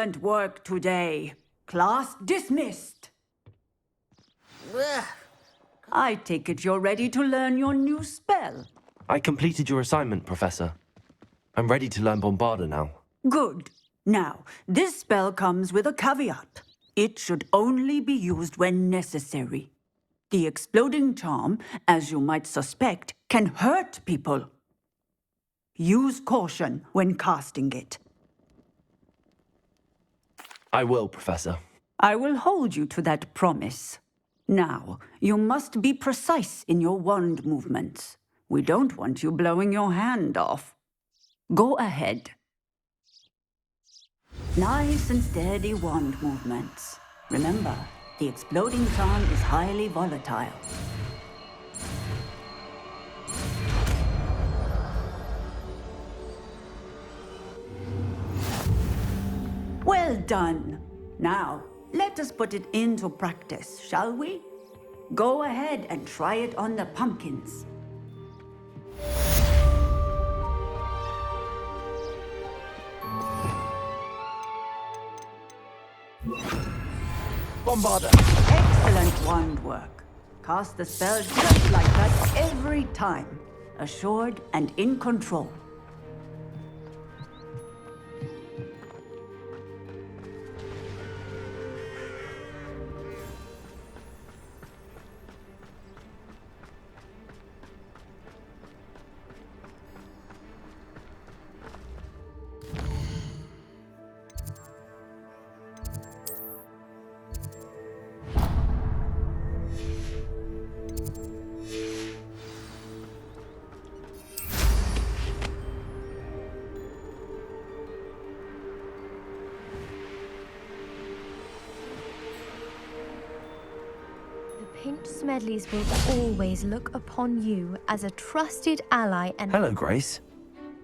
Excellent work today. Class dismissed. I take it you're ready to learn your new spell. I completed your assignment, Professor. I'm ready to learn Bombarda now. Good. Now, this spell comes with a caveat. It should only be used when necessary. The exploding charm, as you might suspect, can hurt people. Use caution when casting it. I will, Professor. I will hold you to that promise. Now, you must be precise in your wand movements. We don't want you blowing your hand off. Go ahead. Nice and steady wand movements. Remember, the exploding charm is highly volatile. Well done. Now, let us put it into practice, shall we? Go ahead and try it on the pumpkins. Bombarda! Excellent wand work. Cast the spell just like that every time. Assured and in control. Pink Smedleys will always look upon you as a trusted ally and... Hello, Grace.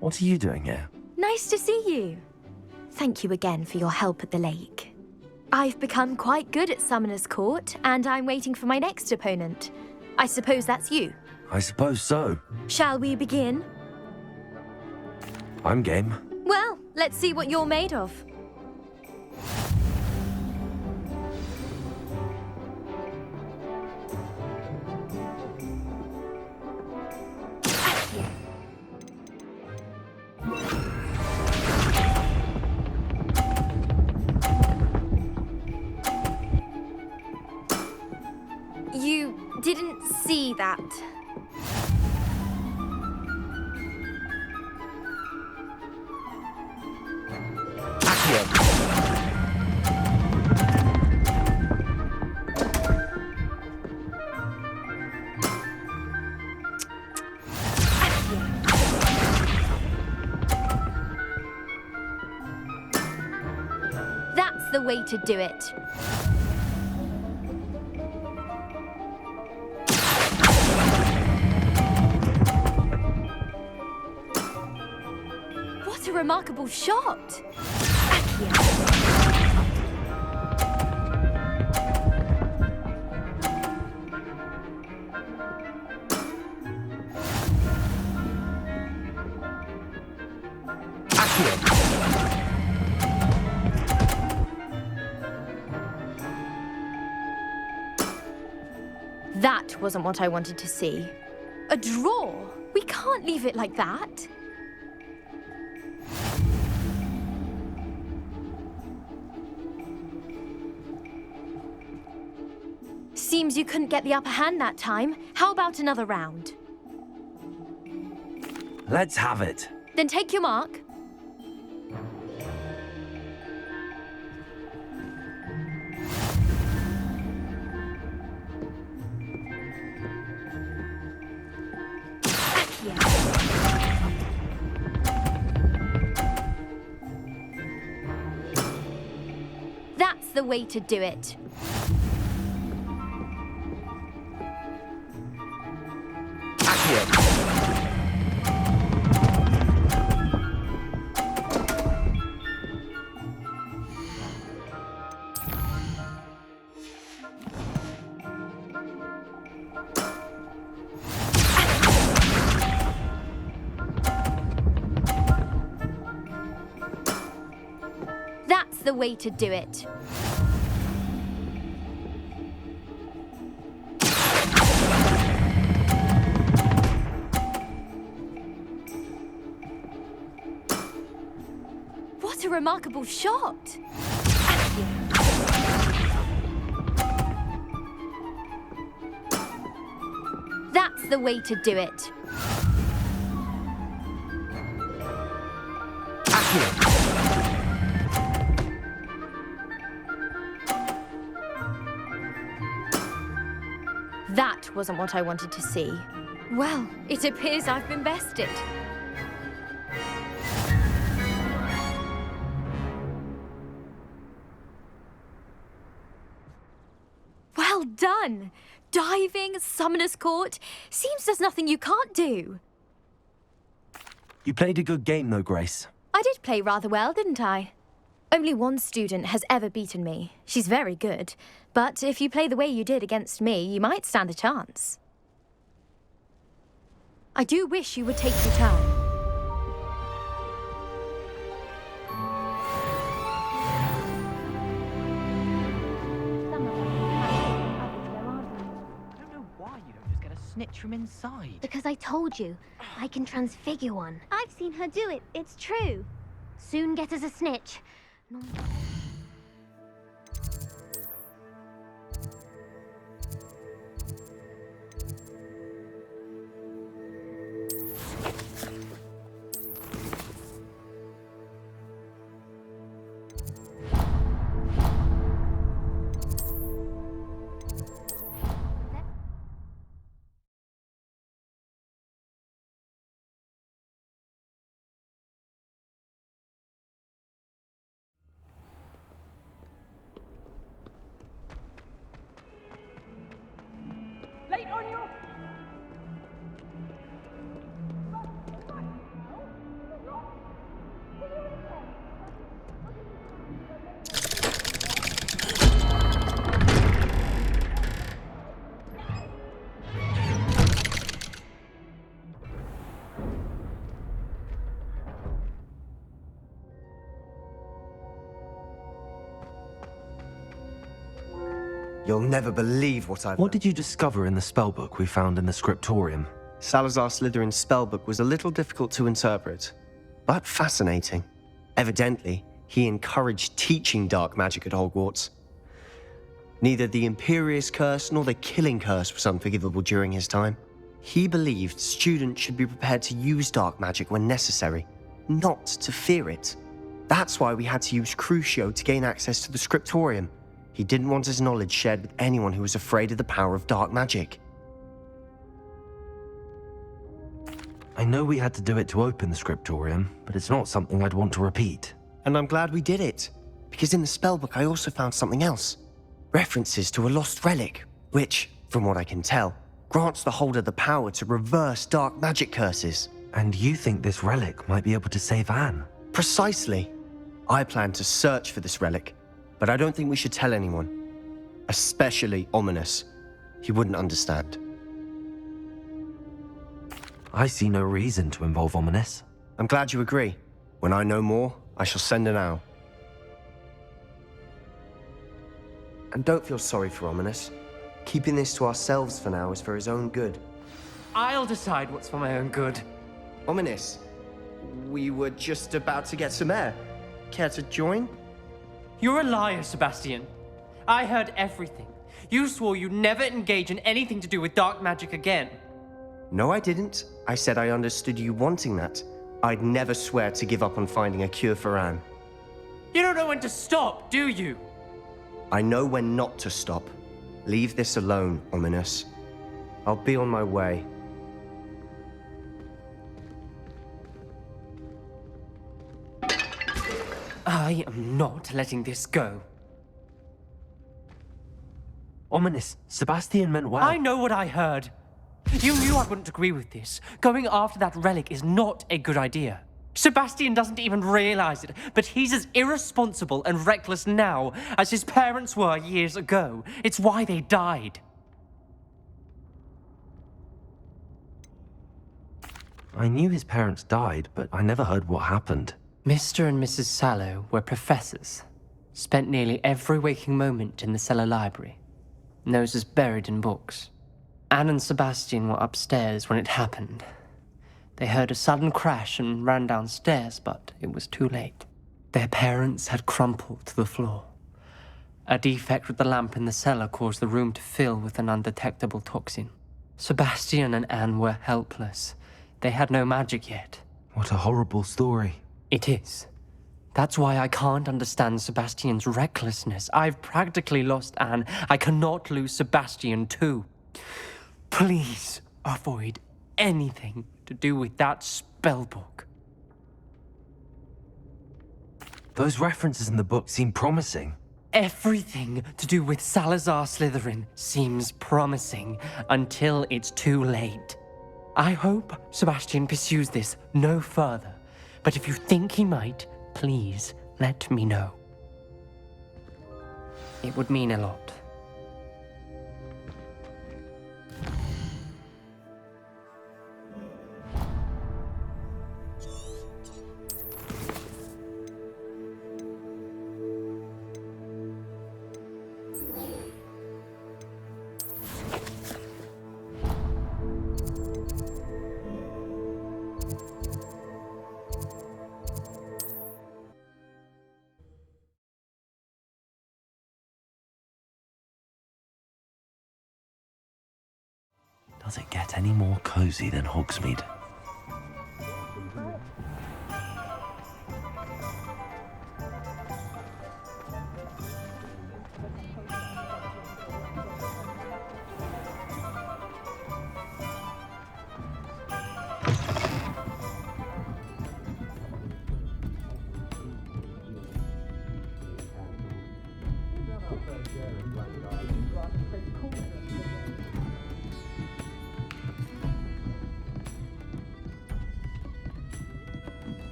What are you doing here? Nice to see you. Thank you again for your help at the lake. I've become quite good at Summoner's Court, and I'm waiting for my next opponent. I suppose that's you. I suppose so. Shall we begin? I'm game. Well, let's see what you're made of. You didn't see that. That's the way to do it. What a remarkable shot! That wasn't what I wanted to see. A draw? We can't leave it like that. Seems you couldn't get the upper hand that time. How about another round? Let's have it. Then take your mark. That's the way to do it. the way to do it. What a remarkable shot! That's the way to do it. That wasn't what I wanted to see. Well, it appears I've been bested. Well done! Diving, Summoner's Court. Seems there's nothing you can't do. You played a good game, though, Grace. I did play rather well, didn't I? Only one student has ever beaten me. She's very good. But if you play the way you did against me, you might stand a chance. I do wish you would take your turn. Snitch from inside. Because I told you, I can transfigure one. I've seen her do it, it's true. Soon get us a snitch. You'll never believe what I've What did you discover in the spellbook we found in the scriptorium? Salazar Slytherin's spellbook was a little difficult to interpret, but fascinating. Evidently, he encouraged teaching dark magic at Hogwarts. Neither the Imperious Curse nor the Killing Curse was unforgivable during his time. He believed students should be prepared to use dark magic when necessary, not to fear it. That's why we had to use Crucio to gain access to the scriptorium. He didn't want his knowledge shared with anyone who was afraid of the power of dark magic. I know we had to do it to open the scriptorium, but it's not something I'd want to repeat. And I'm glad we did it, because in the spellbook I also found something else. References to a lost relic, which, from what I can tell, grants the holder the power to reverse dark magic curses. And you think this relic might be able to save Anne? Precisely. I plan to search for this relic, but I don't think we should tell anyone. Especially Ominous. He wouldn't understand. I see no reason to involve Ominous. I'm glad you agree. When I know more, I shall send an owl. And don't feel sorry for Ominous. Keeping this to ourselves for now is for his own good. I'll decide what's for my own good. Ominous, we were just about to get some air. Care to join? You're a liar, Sebastian. I heard everything. You swore you'd never engage in anything to do with dark magic again. No, I didn't. I said I understood you wanting that. I'd never swear to give up on finding a cure for Anne. You don't know when to stop, do you? I know when not to stop. Leave this alone, Ominous. I'll be on my way. I am not letting this go. Ominous, Sebastian meant well. I know what I heard. You knew I wouldn't agree with this. Going after that relic is not a good idea. Sebastian doesn't even realize it, but he's as irresponsible and reckless now as his parents were years ago. It's why they died. I knew his parents died, but I never heard what happened. Mr. and Mrs. Sallow were professors. Spent nearly every waking moment in the cellar library. Noses buried in books. Anne and Sebastian were upstairs when it happened. They heard a sudden crash and ran downstairs, but it was too late. Their parents had crumpled to the floor. A defect with the lamp in the cellar caused the room to fill with an undetectable toxin. Sebastian and Anne were helpless. They had no magic yet. What a horrible story. It is. That's why I can't understand Sebastian's recklessness. I've practically lost Anne. I cannot lose Sebastian too. Please avoid anything to do with that spellbook. Those references in the book seem promising. Everything to do with Salazar Slytherin seems promising until it's too late. I hope Sebastian pursues this no further, but if you think he might, please let me know. It would mean a lot. Does it get any more cozy than Hogsmeade?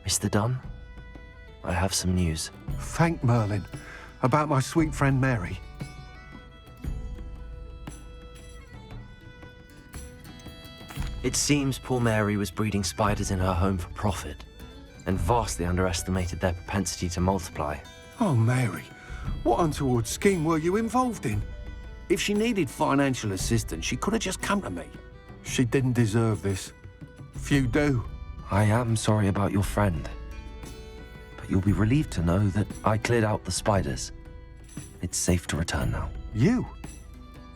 Mr. Dunn, I have some news. Thank Merlin. About my sweet friend Mary. It seems poor Mary was breeding spiders in her home for profit, and vastly underestimated their propensity to multiply. Oh, Mary, what untoward scheme were you involved in? If she needed financial assistance, she could have just come to me. She didn't deserve this. Few do. I am sorry about your friend, but you'll be relieved to know that I cleared out the spiders. It's safe to return now. You?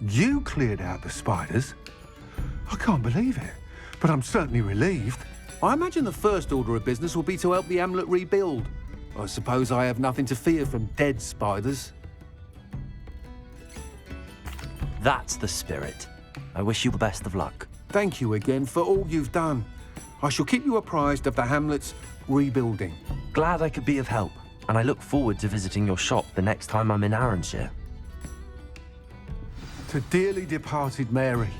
You cleared out the spiders? I can't believe it, but I'm certainly relieved. I imagine the first order of business will be to help the amulet rebuild. I suppose I have nothing to fear from dead spiders. That's the spirit. I wish you the best of luck. Thank you again for all you've done. I shall keep you apprised of the hamlet's rebuilding. Glad I could be of help, and I look forward to visiting your shop the next time I'm in Arranshire. To dearly departed Mary.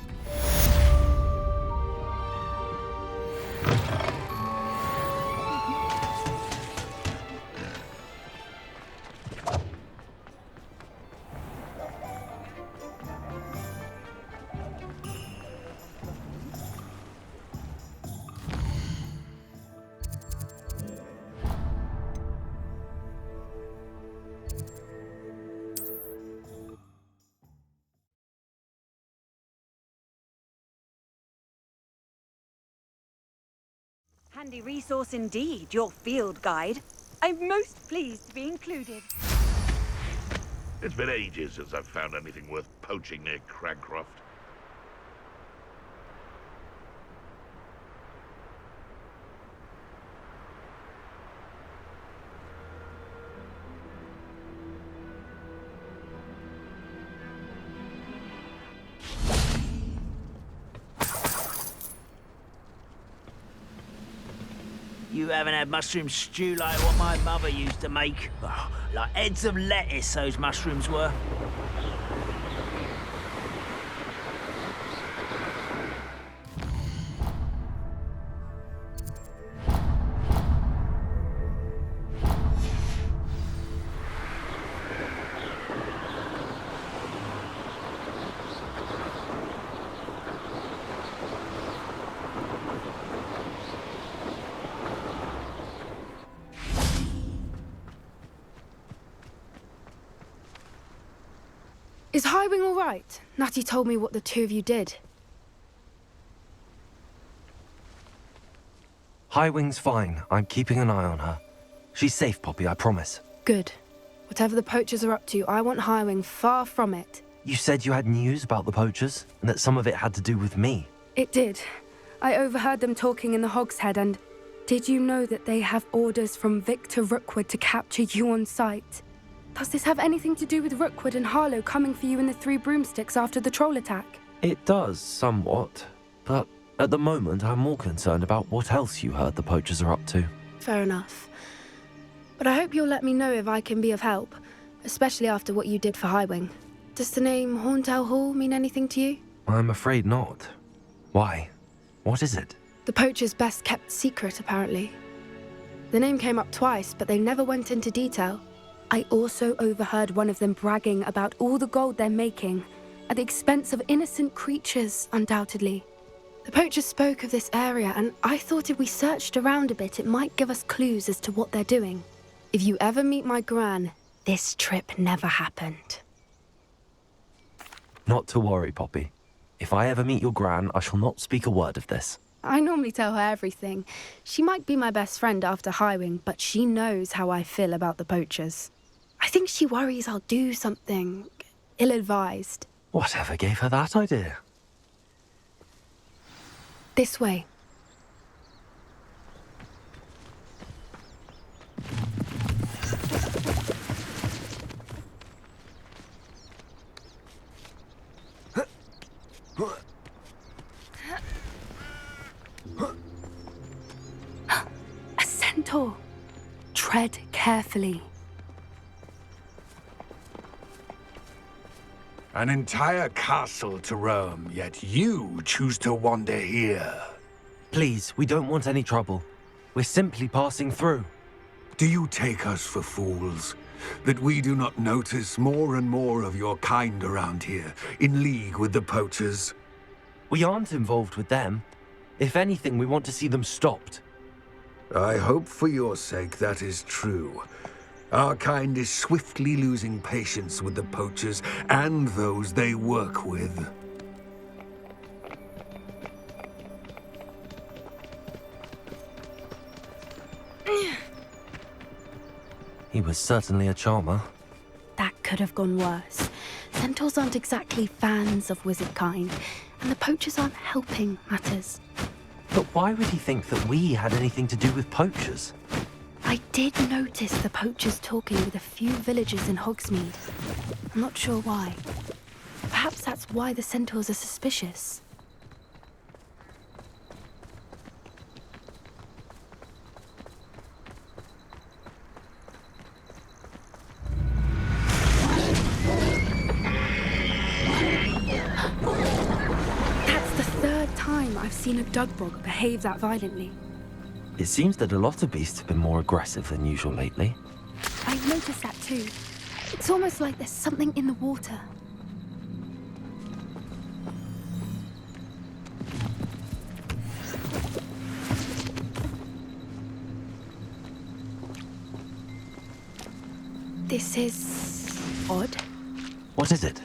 Handy resource indeed, your field guide. I'm most pleased to be included. It's been ages since I've found anything worth poaching near Cragcroft. You haven't had mushroom stew like what my mother used to make. Oh, like heads of lettuce, those mushrooms were. Is Highwing all right? Natty told me what the two of you did. Highwing's fine. I'm keeping an eye on her. She's safe, Poppy, I promise. Good. Whatever the poachers are up to, I want Highwing far from it. You said you had news about the poachers, and that some of it had to do with me. It did. I overheard them talking in the Hogshead, and did you know that they have orders from Victor Rookwood to capture you on sight? Does this have anything to do with Rookwood and Harlow coming for you in the Three Broomsticks after the troll attack? It does, somewhat. But at the moment, I'm more concerned about what else you heard the poachers are up to. Fair enough. But I hope you'll let me know if I can be of help, especially after what you did for Highwing. Does the name Horntail Hall mean anything to you? I'm afraid not. Why? What is it? The poacher's best kept secret, apparently. The name came up twice, but they never went into detail. I also overheard one of them bragging about all the gold they're making, at the expense of innocent creatures, undoubtedly. The poacher spoke of this area, and I thought if we searched around a bit, it might give us clues as to what they're doing. If you ever meet my gran, this trip never happened. Not to worry, Poppy. If I ever meet your gran, I shall not speak a word of this. I normally tell her everything. She might be my best friend after Highwing, but she knows how I feel about the poachers. I think she worries I'll do something ill-advised. Whatever gave her that idea? This way. A centaur. Tread carefully. An entire castle to roam, yet you choose to wander here. Please, we don't want any trouble. We're simply passing through. Do you take us for fools? That we do not notice more and more of your kind around here, in league with the poachers? We aren't involved with them. If anything, we want to see them stopped. I hope for your sake that is true. Our kind is swiftly losing patience with the poachers and those they work with. He was certainly a charmer. That could have gone worse. Centaurs aren't exactly fans of wizard kind, and the poachers aren't helping matters. But why would he think that we had anything to do with poachers? I did notice the poachers talking with a few villagers in Hogsmeade. I'm not sure why. Perhaps that's why the centaurs are suspicious. That's the third time I've seen a Dugbog behave that violently. It seems that a lot of beasts have been more aggressive than usual lately. I've noticed that too. It's almost like there's something in the water. This is odd. What is it?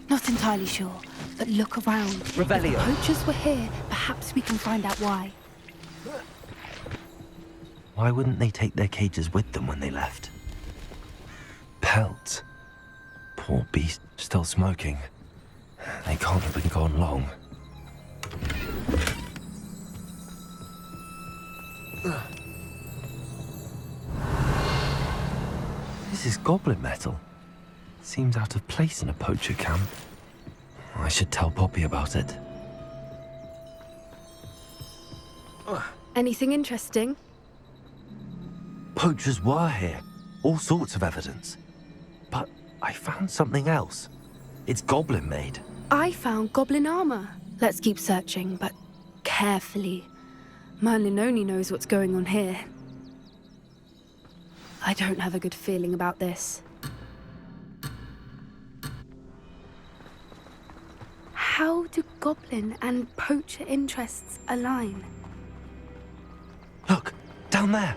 Not entirely sure, but look around. Revelio. If the poachers were here, perhaps we can find out why. Why wouldn't they take their cages with them when they left? Pelts. Poor beast, still smoking. They can't have been gone long. This is goblin metal. Seems out of place in a poacher camp. I should tell Poppy about it. Anything interesting? Poachers were here. All sorts of evidence. But I found something else. It's goblin made. I found goblin armor. Let's keep searching, but carefully. Merlin only knows what's going on here. I don't have a good feeling about this. How do goblin and poacher interests align? Look, down there.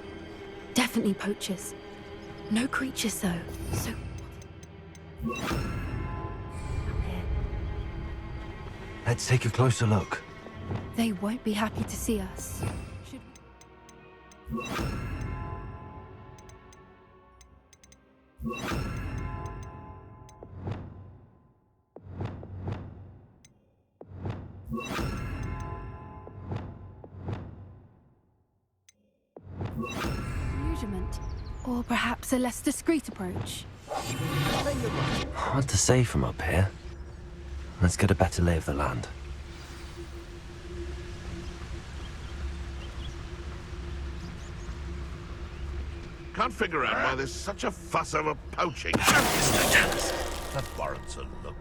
Definitely poachers. No creatures, though. So... Let's take a closer look. They won't be happy to see us. Should Amusement, or perhaps a less discreet approach. Hard to say from up here. Let's get a better lay of the land. Can't figure out why there's such a fuss over poaching. That warrants a look.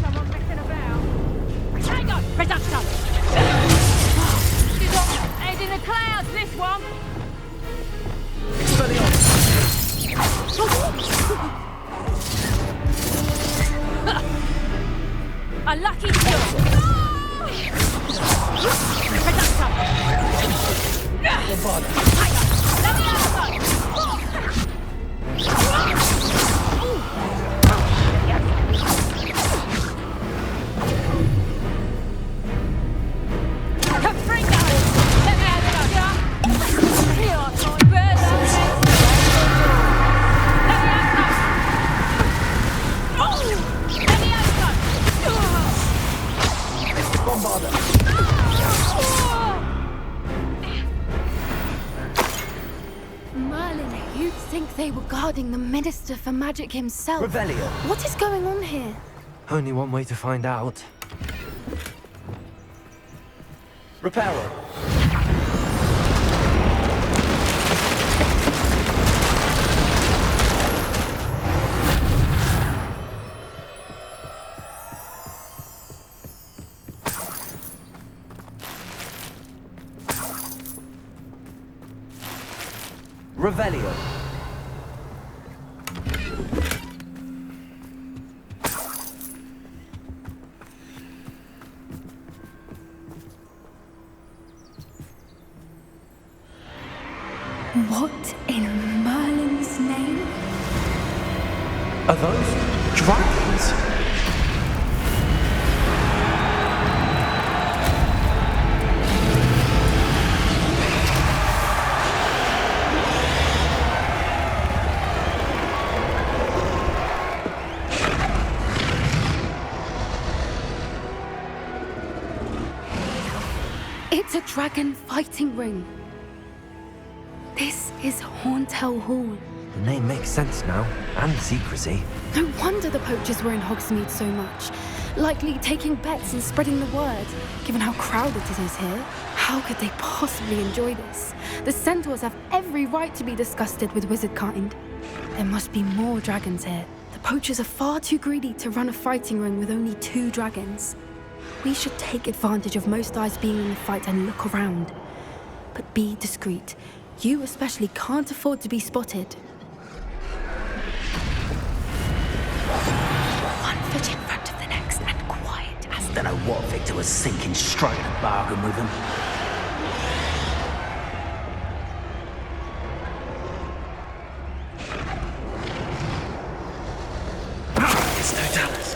Someone messing about. Hang on, reduction! She's got head in the clouds, this one! A lucky kill! Reduction! Hang on, let me have a Merlin, you'd think they were guarding the Minister for Magic himself. Revelio. What is going on here? Only one way to find out. Reparo. Revelio. What in Merlin's name? Are those dragons? It's a dragon fighting ring. This is Hauntel Hall. The name makes sense now, and the secrecy. No wonder the poachers were in Hogsmeade so much. Likely taking bets and spreading the word, given how crowded it is here. How could they possibly enjoy this? The centaurs have every right to be disgusted with wizard kind. There must be more dragons here. The poachers are far too greedy to run a fighting ring with only 2 dragons. We should take advantage of most eyes being in the fight and look around. But be discreet. You especially can't afford to be spotted. One foot in front of the next and quiet as... Don't know what Victor was thinking, striking a bargain with him. It's no Dallas.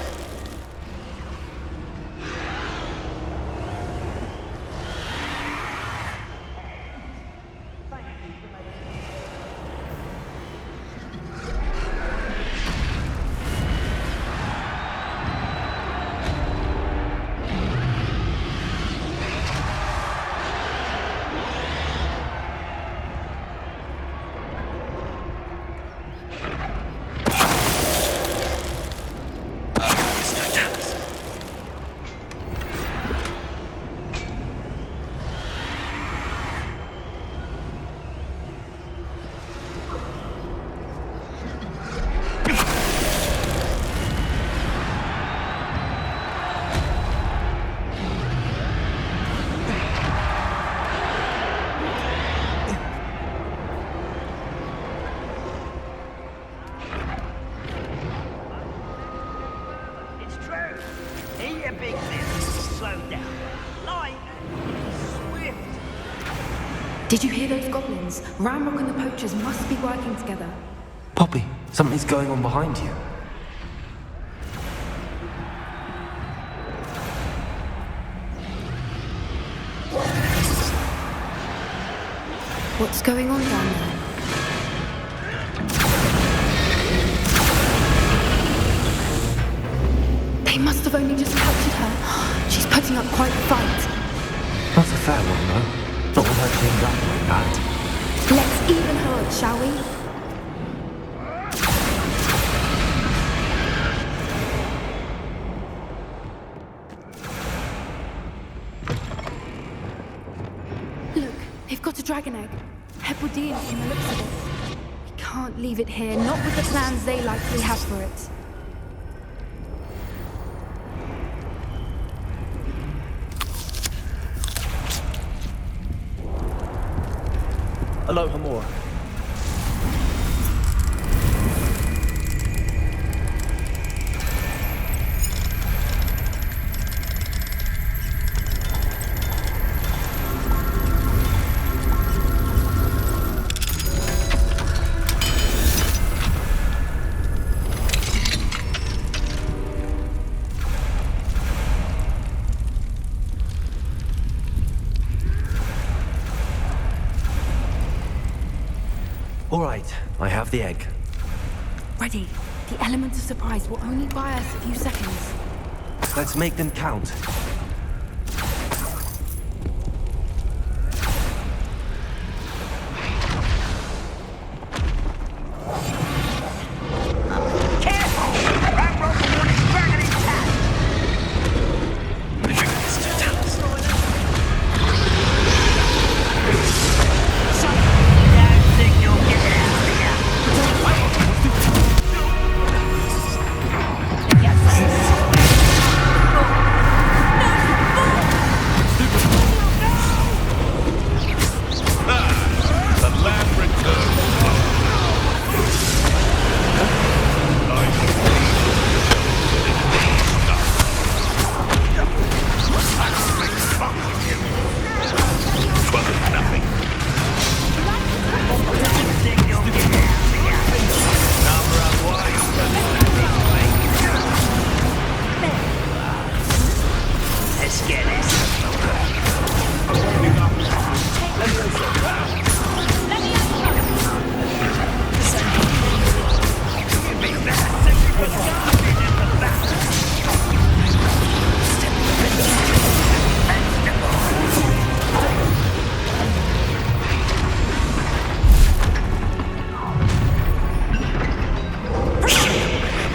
Did you hear those goblins? Ramrock and the poachers must be working together. Poppy, something's going on behind you. What's going on down there? They must have only just captured her. She's putting up quite a fight. That's a fair one, though. Not with her chained up like that. Let's even her, shall we? Look, they've got a dragon egg. Hebridean from the looks of it. We can't leave it here, not with the plans they likely have for it. Hello, Hamor. All right, I have the egg. Ready. The element of surprise will only buy us a few seconds. Let's make them count.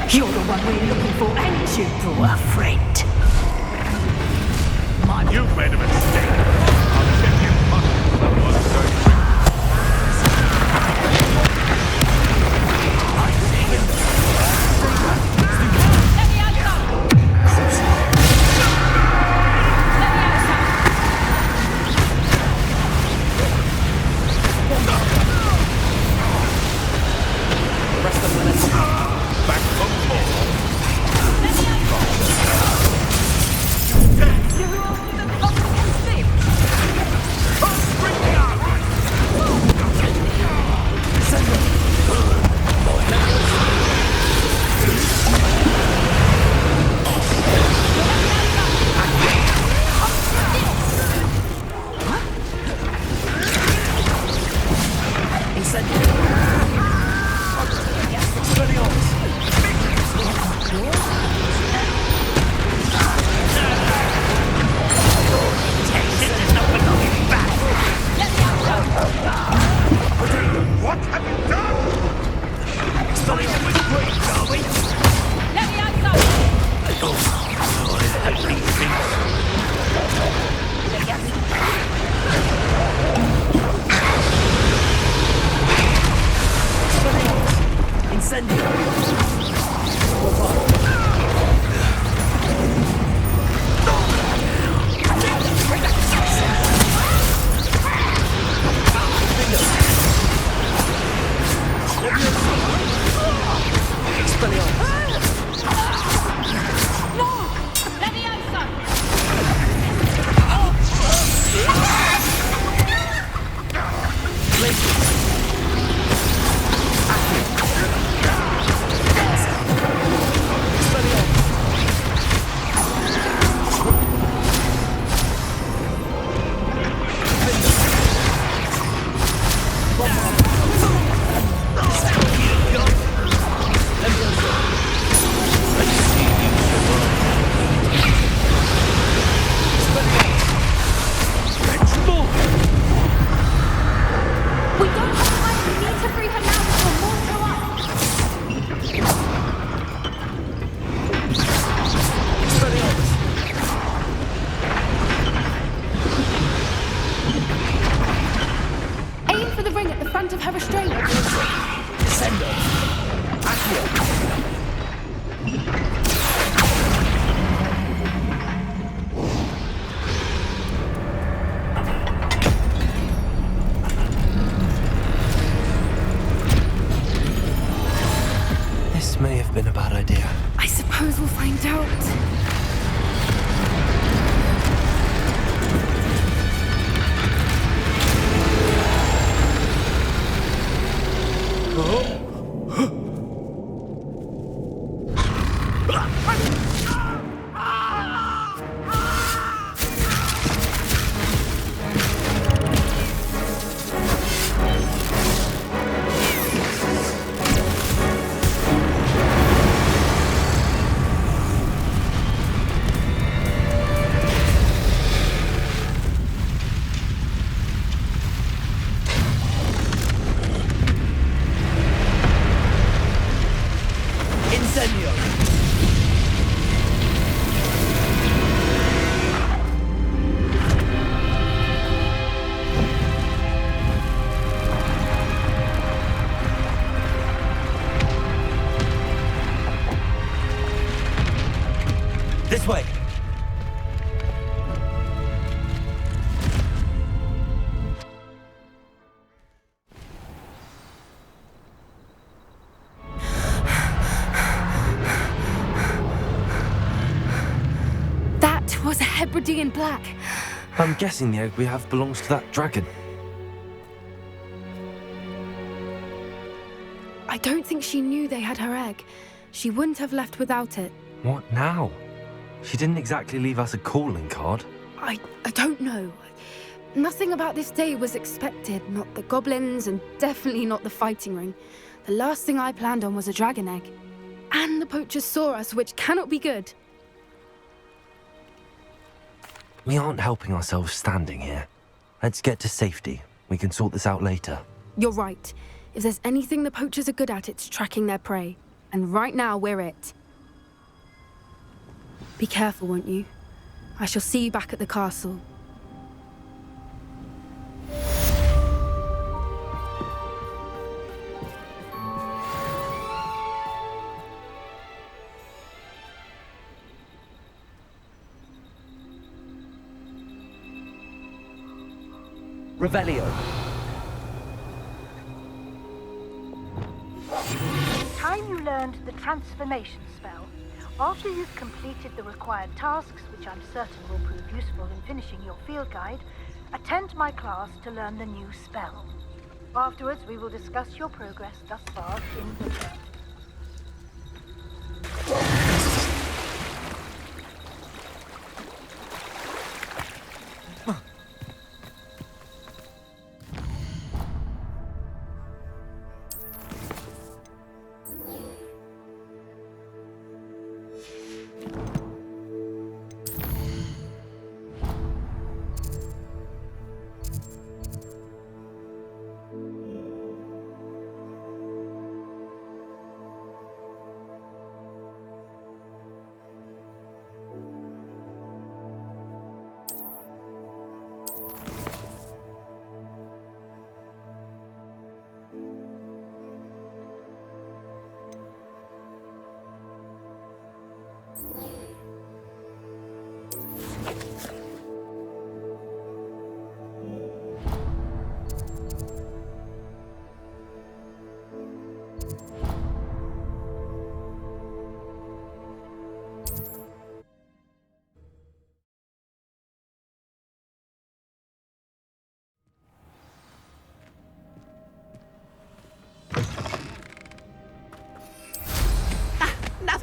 You're the one we're looking for, ain't you, poor friend? You've made a mistake. I'll check your pocket. Someone's going to... Back from the We don't have time. We need to free her now before more show up. Aim for the ring at the front of her restraint. This may have been a bad idea. I suppose we'll find out. This way! That was a Hebridean black. I'm guessing the egg we have belongs to that dragon. I don't think she knew they had her egg. She wouldn't have left without it. What now? She didn't exactly leave us a calling card. I don't know. Nothing about this day was expected. Not the goblins, and definitely not the fighting ring. The last thing I planned on was a dragon egg. And the poachers saw us, which cannot be good. We aren't helping ourselves standing here. Let's get to safety. We can sort this out later. You're right. If there's anything the poachers are good at, it's tracking their prey. And right now, we're it. Be careful, won't you? I shall see you back at the castle. Revelio. Time you learned the transformation spell. After you've completed the required tasks, which I'm certain will prove useful in finishing your field guide, attend my class to learn the new spell. Afterwards, we will discuss your progress thus far in the term.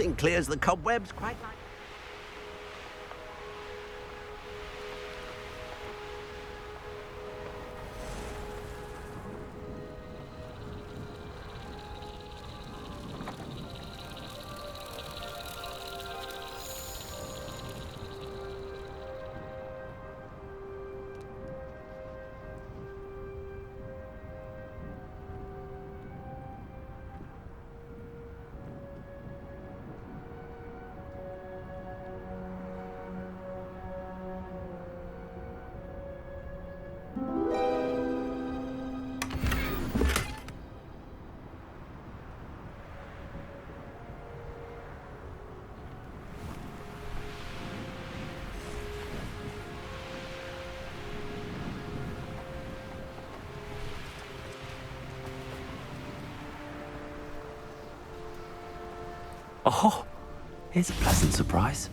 Nothing clears the cobwebs quite like... Oh, here's a pleasant surprise.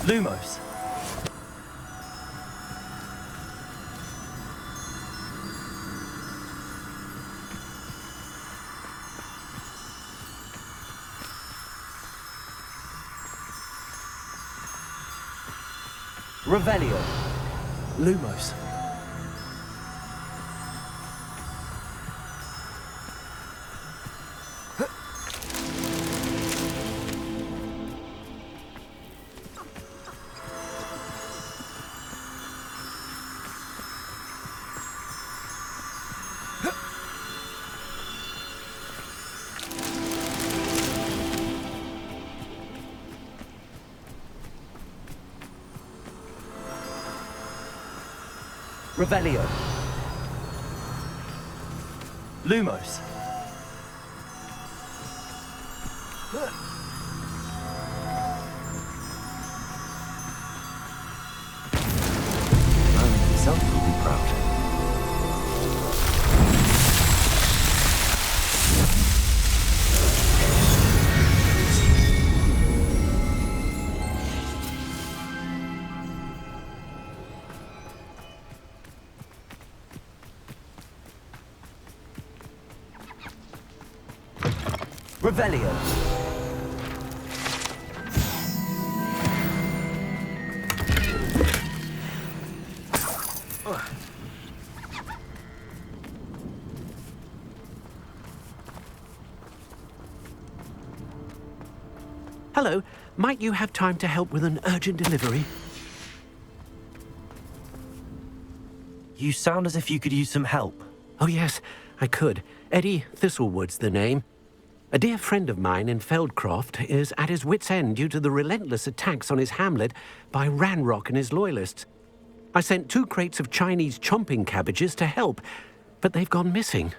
Lumos. Revelio. Lumos. Revelio. Lumos. Merlin himself will be proud. Revelio. Hello, might you have time to help with an urgent delivery? You sound as if you could use some help. Oh yes, I could. Eddie Thistlewood's the name. A dear friend of mine in Feldcroft is at his wit's end due to the relentless attacks on his hamlet by Ranrock and his loyalists. I sent 2 crates of Chinese chomping cabbages to help, but they've gone missing.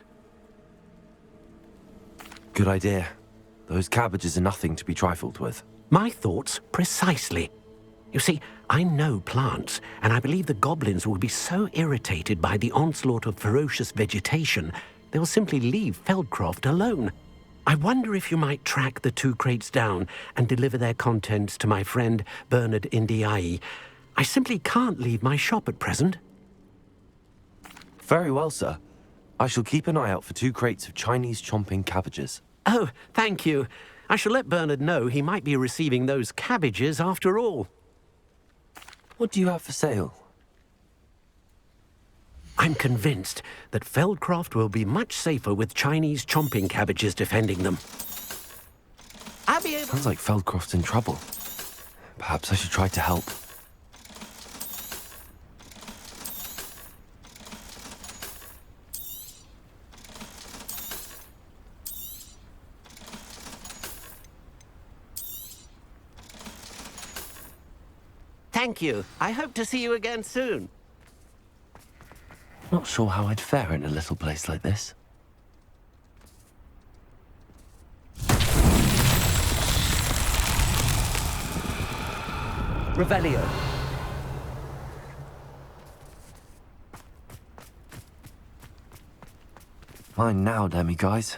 Good idea. Those cabbages are nothing to be trifled with. My thoughts precisely. You see, I know plants, and I believe the goblins will be so irritated by the onslaught of ferocious vegetation, they will simply leave Feldcroft alone. I wonder if you might track the 2 crates down and deliver their contents to my friend Bernard Indiai. I simply can't leave my shop at present. Very well, sir. I shall keep an eye out for 2 crates of Chinese chomping cabbages. Oh, thank you. I shall let Bernard know he might be receiving those cabbages after all. What do you have for sale? I'm convinced that Feldcroft will be much safer with Chinese chomping cabbages defending them. I'll be able... Sounds like Feldcroft's in trouble. Perhaps I should try to help. Thank you. I hope to see you again soon. Not sure how I'd fare in a little place like this. Revelio. Fine now, demi-guys.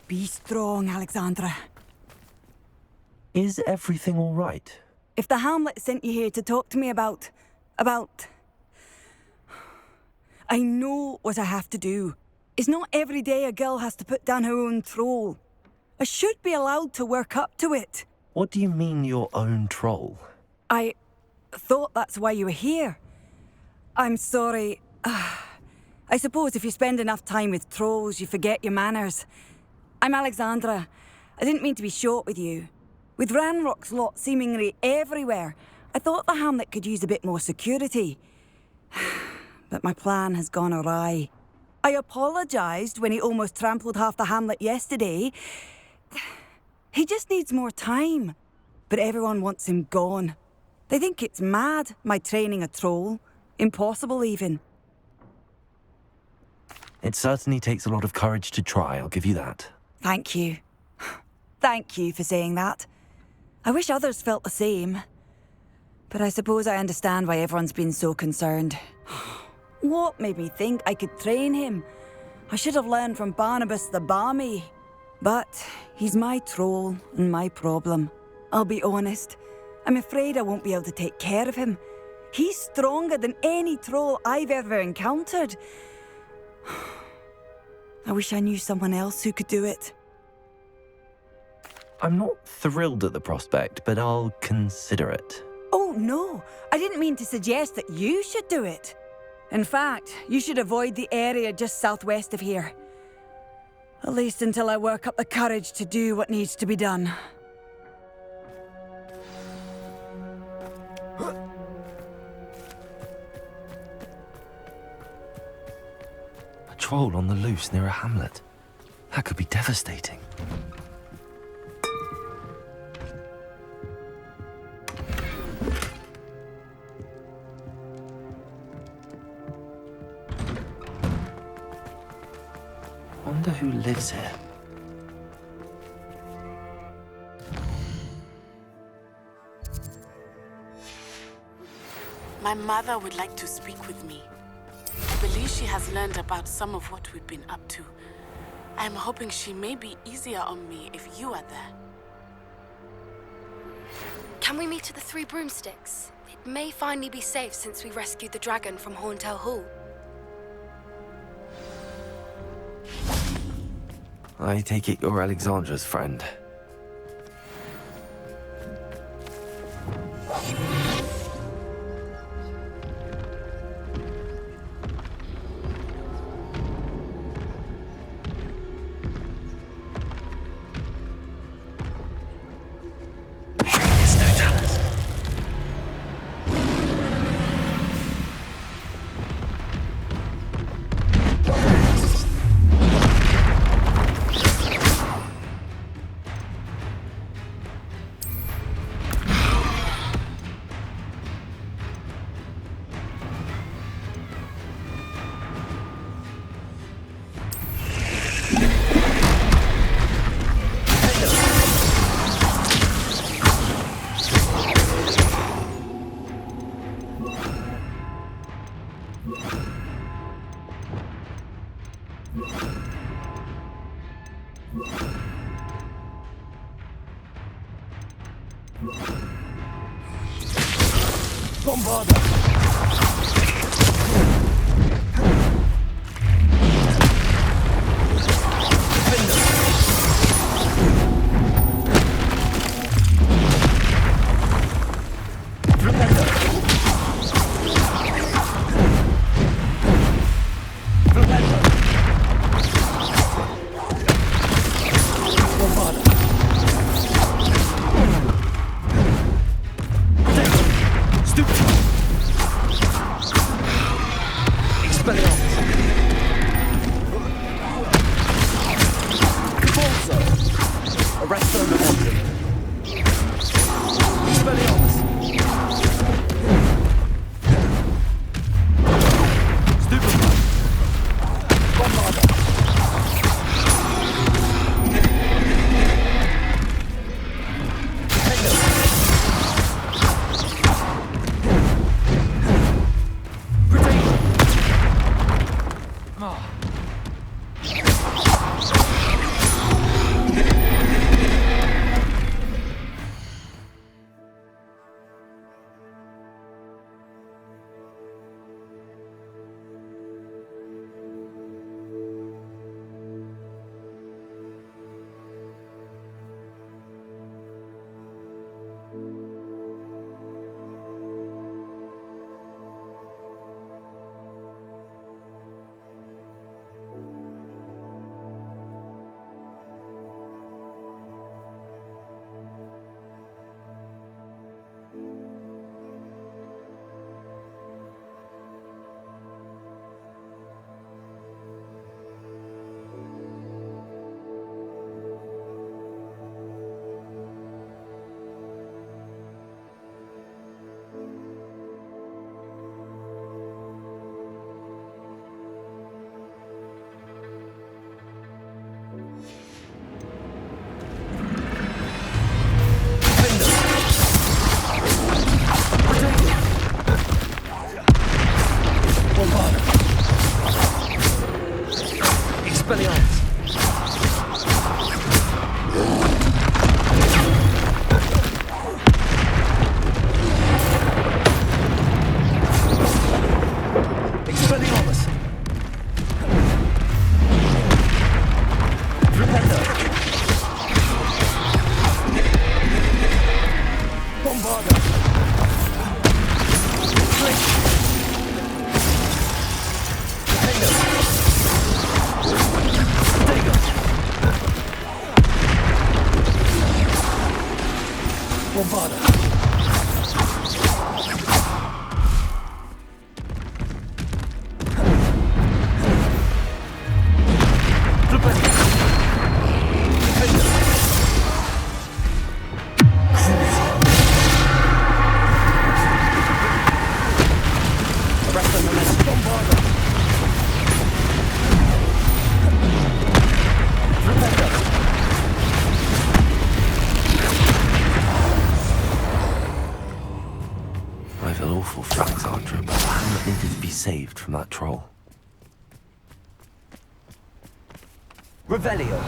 Be strong, Alexandra. Is everything all right? If the Hamlet sent you here to talk to me about... I know what I have to do. It's not every day a girl has to put down her own troll. I should be allowed to work up to it. What do you mean, your own troll? I thought that's why you were here. I'm sorry. I suppose if you spend enough time with trolls, you forget your manners. I'm Alexandra. I didn't mean to be short with you. With Ranrock's lot seemingly everywhere, I thought the Hamlet could use a bit more security. But my plan has gone awry. I apologised when he almost trampled half the Hamlet yesterday. He just needs more time. But everyone wants him gone. They think it's mad, my training a troll. Impossible, even. It certainly takes a lot of courage to try, I'll give you that. Thank you. Thank you for saying that. I wish others felt the same. But I suppose I understand why everyone's been so concerned. What made me think I could train him? I should have learned from Barnabas the Barmy. But he's my troll and my problem. I'll be honest. I'm afraid I won't be able to take care of him. He's stronger than any troll I've ever encountered. I wish I knew someone else who could do it. I'm not thrilled at the prospect, but I'll consider it. Oh, no. I didn't mean to suggest that you should do it. In fact, you should avoid the area just southwest of here. At least until I work up the courage to do what needs to be done. A troll on the loose near a hamlet. That could be devastating. Wonder who lives here. My mother would like to speak with me. I believe she has learned about some of what we've been up to. I'm hoping she may be easier on me if you are there. Can we meet at the Three Broomsticks? It may finally be safe since we rescued the dragon from Horntail Hall. I take it you're Alexandra's friend. Expelliarmus! Expelliarmus! Flipendo! Bombarda! Flick! Flipendo! Dagger! Bombarda! I feel awful for Alexandra, but Hamlet needed to be saved from that troll. Revelio!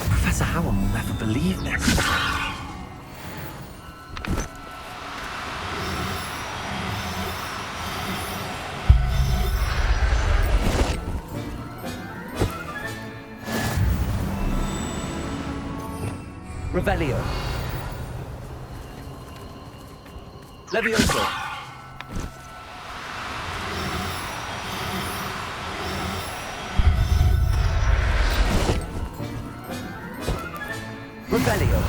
Professor Howard will never believe this. Revelio. Levioso. Revelio.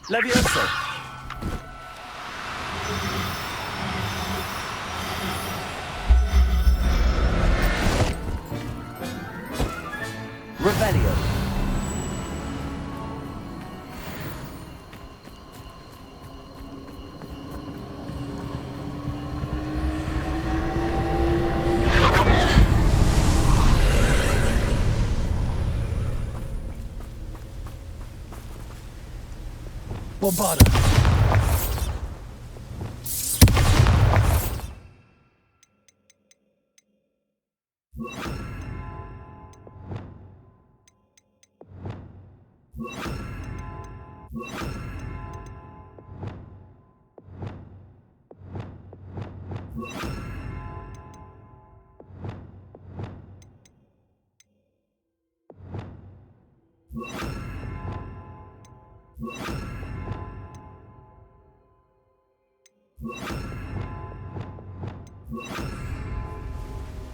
Levioso. Revelio. Bombarda.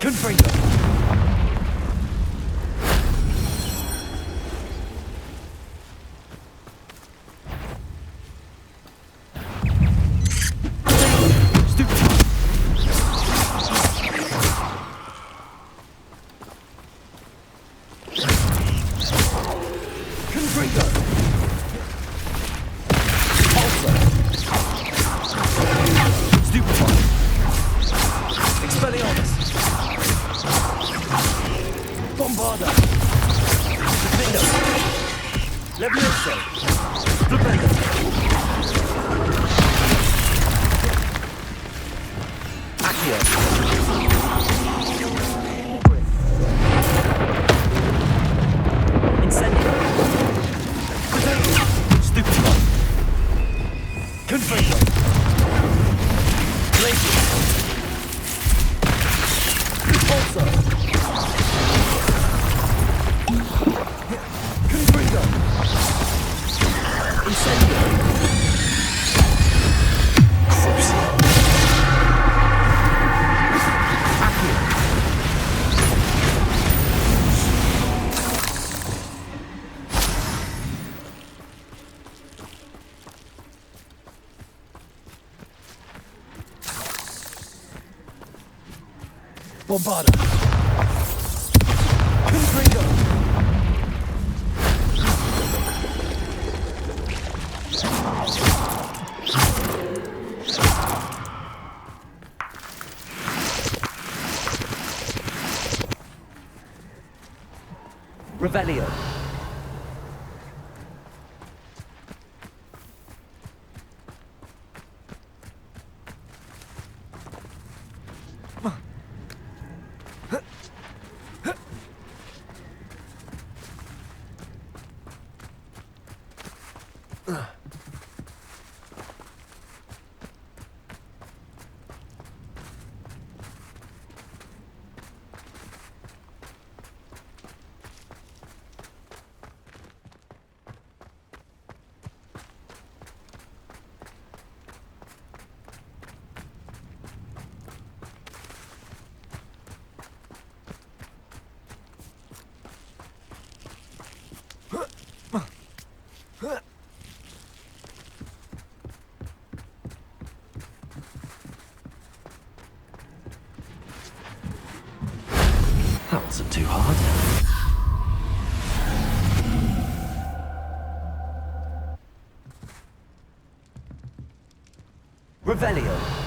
Confringo. Bombarda! Defendo! Levioso! Flipendo! Accio! Incendio! Stupefy! Confringo! Glacier! Repulsor! Confringo! Incendio! Crucio! Accio! Bombarda. Confringo. Revelio. That wasn't too hard. Revelio.